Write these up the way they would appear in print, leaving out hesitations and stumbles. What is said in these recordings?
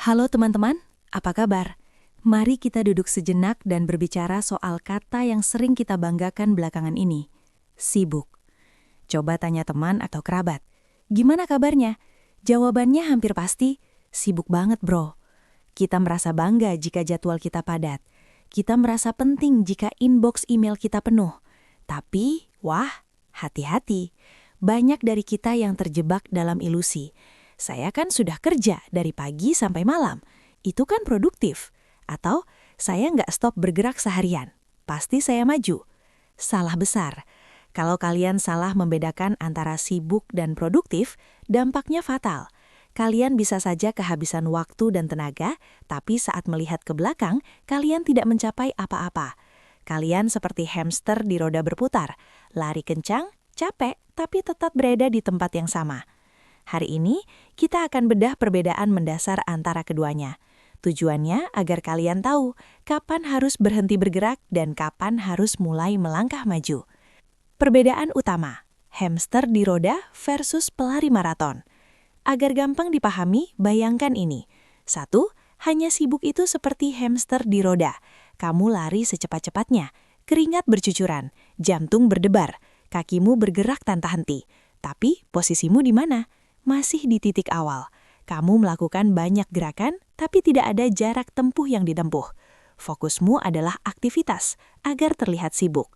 Halo teman-teman, apa kabar? Mari kita duduk sejenak dan berbicara soal kata yang sering kita banggakan belakangan ini, sibuk. Coba tanya teman atau kerabat, gimana kabarnya? Jawabannya hampir pasti, sibuk banget bro. Kita merasa bangga jika jadwal kita padat. Kita merasa penting jika inbox email kita penuh. Tapi, wah, hati-hati. Banyak dari kita yang terjebak dalam ilusi. Saya kan sudah kerja dari pagi sampai malam. Itu kan produktif. Atau, saya nggak stop bergerak seharian. Pasti saya maju. Salah besar. Kalau kalian salah membedakan antara sibuk dan produktif, dampaknya fatal. Kalian bisa saja kehabisan waktu dan tenaga, tapi saat melihat ke belakang, kalian tidak mencapai apa-apa. Kalian seperti hamster di roda berputar, lari kencang, capek, tapi tetap berada di tempat yang sama. Hari ini, kita akan bedah perbedaan mendasar antara keduanya. Tujuannya agar kalian tahu kapan harus berhenti bergerak dan kapan harus mulai melangkah maju. Perbedaan utama, hamster di roda versus pelari maraton. Agar gampang dipahami, bayangkan ini. 1. Hanya sibuk itu seperti hamster di roda. Kamu lari secepat-cepatnya, keringat bercucuran, jantung berdebar, kakimu bergerak tanpa henti. Tapi posisimu di mana? Masih di titik awal. Kamu melakukan banyak gerakan, tapi tidak ada jarak tempuh yang ditempuh. Fokusmu adalah aktivitas, agar terlihat sibuk.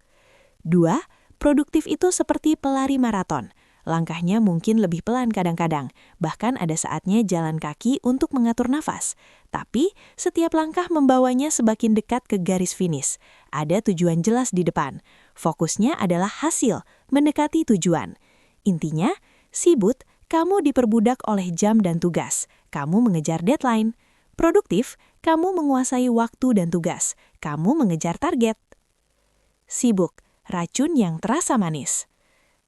2. Produktif itu seperti pelari maraton. Langkahnya mungkin lebih pelan kadang-kadang, bahkan ada saatnya jalan kaki untuk mengatur nafas. Tapi, setiap langkah membawanya semakin dekat ke garis finish. Ada tujuan jelas di depan. Fokusnya adalah hasil, mendekati tujuan. Intinya, sibuk, kamu diperbudak oleh jam dan tugas. Kamu mengejar deadline. Produktif, kamu menguasai waktu dan tugas. Kamu mengejar target. Sibuk, racun yang terasa manis.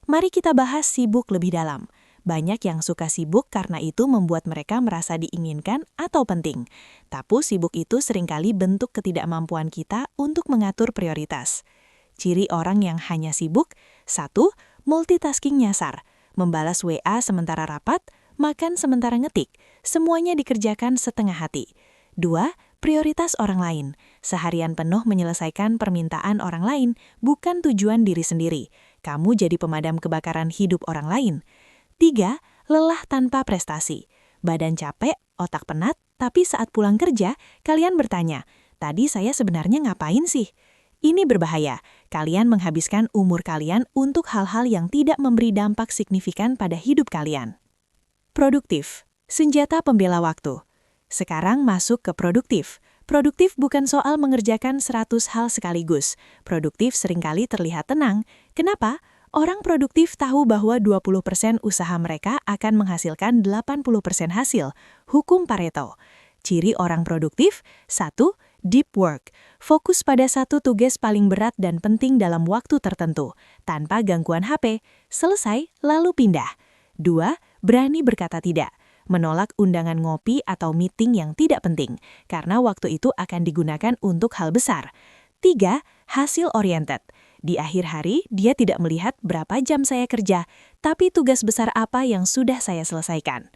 Mari kita bahas sibuk lebih dalam. Banyak yang suka sibuk karena itu membuat mereka merasa diinginkan atau penting. Tapi sibuk itu seringkali bentuk ketidakmampuan kita untuk mengatur prioritas. Ciri orang yang hanya sibuk, 1. Multitasking nyasar. Membalas WA sementara rapat, makan sementara ngetik. Semuanya dikerjakan setengah hati. 2. Prioritas orang lain. Seharian penuh menyelesaikan permintaan orang lain, bukan tujuan diri sendiri. Kamu jadi pemadam kebakaran hidup orang lain. 3. Lelah tanpa prestasi. Badan capek, otak penat, tapi saat pulang kerja, kalian bertanya, tadi saya sebenarnya ngapain sih? Ini berbahaya. Kalian menghabiskan umur kalian untuk hal-hal yang tidak memberi dampak signifikan pada hidup kalian. Produktif. Senjata pembela waktu. Sekarang masuk ke produktif. Produktif bukan soal mengerjakan 100 hal sekaligus. Produktif seringkali terlihat tenang. Kenapa? Orang produktif tahu bahwa 20% usaha mereka akan menghasilkan 80% hasil. Hukum Pareto. Ciri orang produktif, 1. Deep work. Fokus pada satu tugas paling berat dan penting dalam waktu tertentu. Tanpa gangguan HP. Selesai, lalu pindah. 2. Berani berkata tidak. Menolak undangan ngopi atau meeting yang tidak penting, karena waktu itu akan digunakan untuk hal besar. 3. Hasil oriented. Di akhir hari, dia tidak melihat berapa jam saya kerja, tapi tugas besar apa yang sudah saya selesaikan.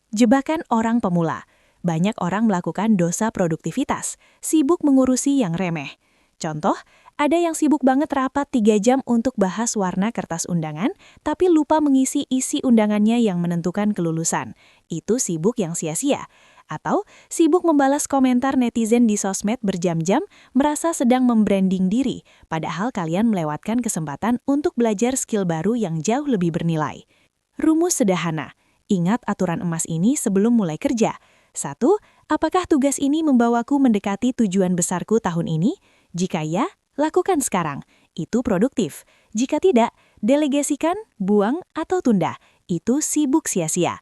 Jebakan orang pemula. Banyak orang melakukan dosa produktivitas, sibuk mengurusi yang remeh. Contoh, ada yang sibuk banget rapat 3 jam untuk bahas warna kertas undangan, tapi lupa mengisi isi undangannya yang menentukan kelulusan. Itu sibuk yang sia-sia. Atau sibuk membalas komentar netizen di sosmed berjam-jam, merasa sedang membranding diri, padahal kalian melewatkan kesempatan untuk belajar skill baru yang jauh lebih bernilai. Rumus sederhana. Ingat aturan emas ini sebelum mulai kerja. 1. Apakah tugas ini membawaku mendekati tujuan besarku tahun ini? Jika ya, lakukan sekarang. Itu produktif. Jika tidak, delegasikan, buang, atau tunda. Itu sibuk sia-sia.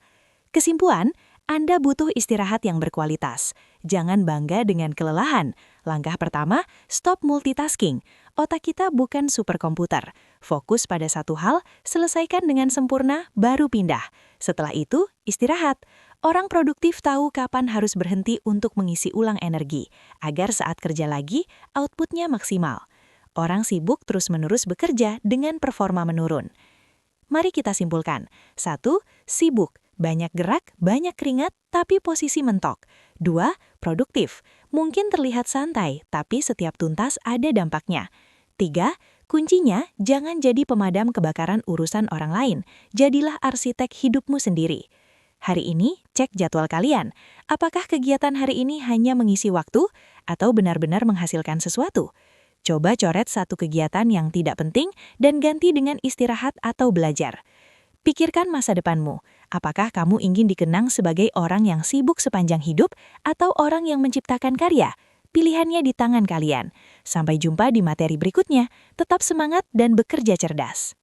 Kesimpulan, Anda butuh istirahat yang berkualitas. Jangan bangga dengan kelelahan. Langkah pertama, stop multitasking. Otak kita bukan superkomputer. Fokus pada satu hal, selesaikan dengan sempurna, baru pindah. Setelah itu, istirahat. Orang produktif tahu kapan harus berhenti untuk mengisi ulang energi, agar saat kerja lagi, outputnya maksimal. Orang sibuk terus-menerus bekerja dengan performa menurun. Mari kita simpulkan. 1. Sibuk banyak gerak, banyak keringat, tapi posisi mentok. 2. Produktif, mungkin terlihat santai, tapi setiap tuntas ada dampaknya. 3. Kuncinya, jangan jadi pemadam kebakaran urusan orang lain. Jadilah arsitek hidupmu sendiri. Hari ini, cek jadwal kalian. Apakah kegiatan hari ini hanya mengisi waktu atau benar-benar menghasilkan sesuatu? Coba coret satu kegiatan yang tidak penting dan ganti dengan istirahat atau belajar. Pikirkan masa depanmu. Apakah kamu ingin dikenang sebagai orang yang sibuk sepanjang hidup atau orang yang menciptakan karya? Pilihannya di tangan kalian. Sampai jumpa di materi berikutnya. Tetap semangat dan bekerja cerdas.